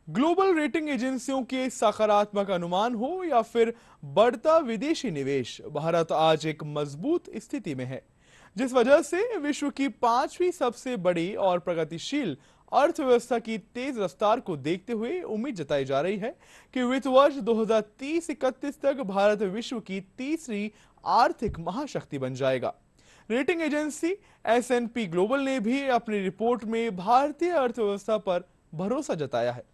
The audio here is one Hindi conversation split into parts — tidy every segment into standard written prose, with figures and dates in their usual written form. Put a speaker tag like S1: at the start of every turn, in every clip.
S1: ग्लोबल रेटिंग एजेंसियों के सकारात्मक अनुमान हो या फिर बढ़ता विदेशी निवेश, भारत आज एक मजबूत स्थिति में है, जिस वजह से विश्व की पांचवी सबसे बड़ी और प्रगतिशील अर्थव्यवस्था की तेज रफ्तार को देखते हुए उम्मीद जताई जा रही है कि वित्त वर्ष 2030-31 तक भारत विश्व की तीसरी आर्थिक महाशक्ति बन जाएगा। रेटिंग एजेंसी S&P ग्लोबल ने भी अपनी रिपोर्ट में भारतीय अर्थव्यवस्था पर भरोसा जताया है।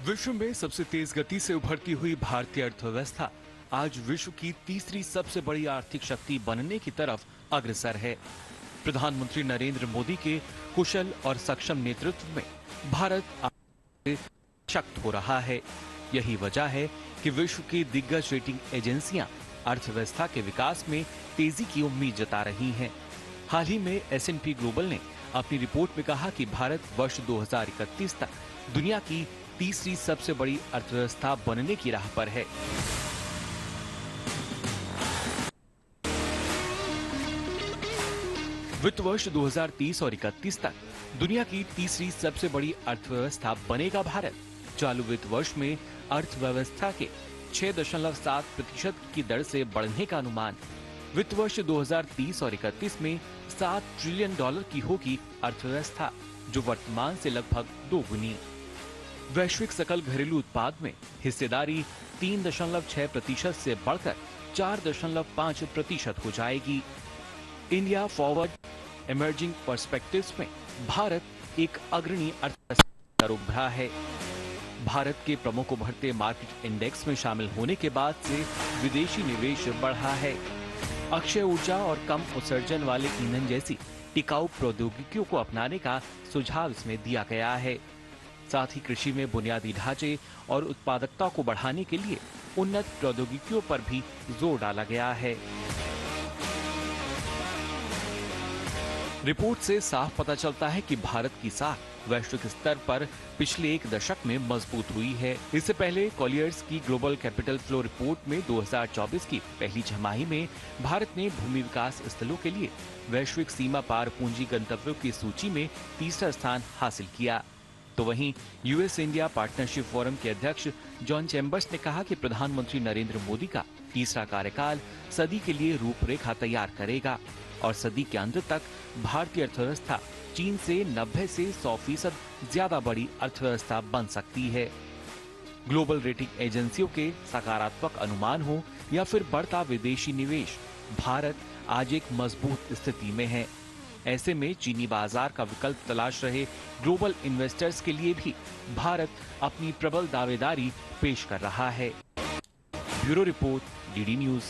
S2: विश्व में सबसे तेज गति से उभरती हुई भारतीय अर्थव्यवस्था आज विश्व की तीसरी सबसे बड़ी आर्थिक शक्ति बनने की तरफ अग्रसर है। प्रधानमंत्री नरेंद्र मोदी के कुशल और सक्षम नेतृत्व में भारत आज सशक्त हो रहा है। यही वजह है कि विश्व की दिग्गज रेटिंग एजेंसियां अर्थव्यवस्था के विकास में तेजी की उम्मीद जता रही हैं। हाल ही में S&P ग्लोबल ने अपनी रिपोर्ट में कहा कि भारत वर्ष 2031 तक दुनिया की तीसरी सबसे बड़ी अर्थव्यवस्था बनने की राह पर है। वित्त वर्ष 2030 और 31 तक दुनिया की तीसरी सबसे बड़ी अर्थव्यवस्था बनेगा भारत। चालू वित्त वर्ष में अर्थव्यवस्था के 6.7% की दर से बढ़ने का अनुमान। वित्त वर्ष 2030 और 31 में $7 ट्रिलियन की होगी अर्थव्यवस्था, जो वर्तमान से लगभग दोगुनी। वैश्विक सकल घरेलू उत्पाद में हिस्सेदारी 3.6% से बढ़कर 4.5% हो जाएगी। इंडिया फॉरवर्ड इमर्जिंग पर्सपेक्टिव्स में भारत एक अग्रणी अर्थव्यवस्था उभरा है। भारत के प्रमुख उभरते मार्केट इंडेक्स में शामिल होने के बाद से विदेशी निवेश बढ़ा है। अक्षय ऊर्जा और कम उत्सर्जन वाले ईंधन जैसी टिकाऊ प्रौद्योगिकियों को अपनाने का सुझाव इसमें दिया गया है। साथ ही कृषि में बुनियादी ढांचे और उत्पादकता को बढ़ाने के लिए उन्नत प्रौद्योगिकियों पर भी जोर डाला गया है। रिपोर्ट से साफ पता चलता है कि भारत की साख वैश्विक स्तर पर पिछले एक दशक में मजबूत हुई है। इससे पहले कॉलियर्स की ग्लोबल कैपिटल फ्लो रिपोर्ट में 2024 की पहली छमाही में भारत ने भूमि विकास स्थलों के लिए वैश्विक सीमा पार पूंजी गंतव्यों की सूची में तीसरा स्थान हासिल किया। तो वहीं US इंडिया पार्टनरशिप फोरम के अध्यक्ष जॉन चैम्बर्स ने कहा कि प्रधानमंत्री नरेंद्र मोदी का तीसरा कार्यकाल सदी के लिए रूपरेखा तैयार करेगा और सदी के अंत तक भारतीय अर्थव्यवस्था चीन से 90 से 100% ज्यादा बड़ी अर्थव्यवस्था बन सकती है। ग्लोबल रेटिंग एजेंसियों के सकारात्मक अनुमान हो या फिर बढ़ता विदेशी निवेश, भारत आज एक मजबूत स्थिति में है। ऐसे में चीनी बाजार का विकल्प तलाश रहे ग्लोबल इन्वेस्टर्स के लिए भी भारत अपनी प्रबल दावेदारी पेश कर रहा है। Bureau report, DD news.